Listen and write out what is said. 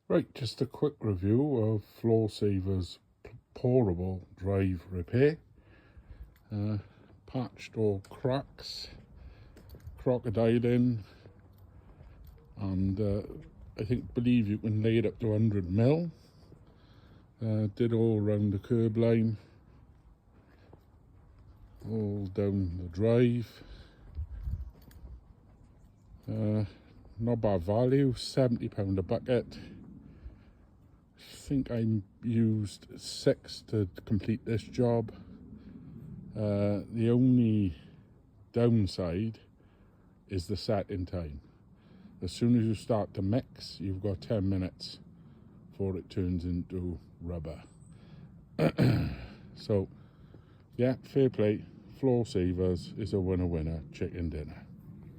Right, just a quick review of Floorsaver's pourable drive repair. Patched all cracks, crocodiling, and believe you can lay it up to 100 mil. Did all around the curb line, all down the drive. Not bad value, £70 a bucket. I think I used 6 to complete this job. The only downside is the setting time. As soon as you start to mix, you've got 10 minutes before it turns into rubber. So yeah, fair play. Floorsavers is a winner chicken dinner.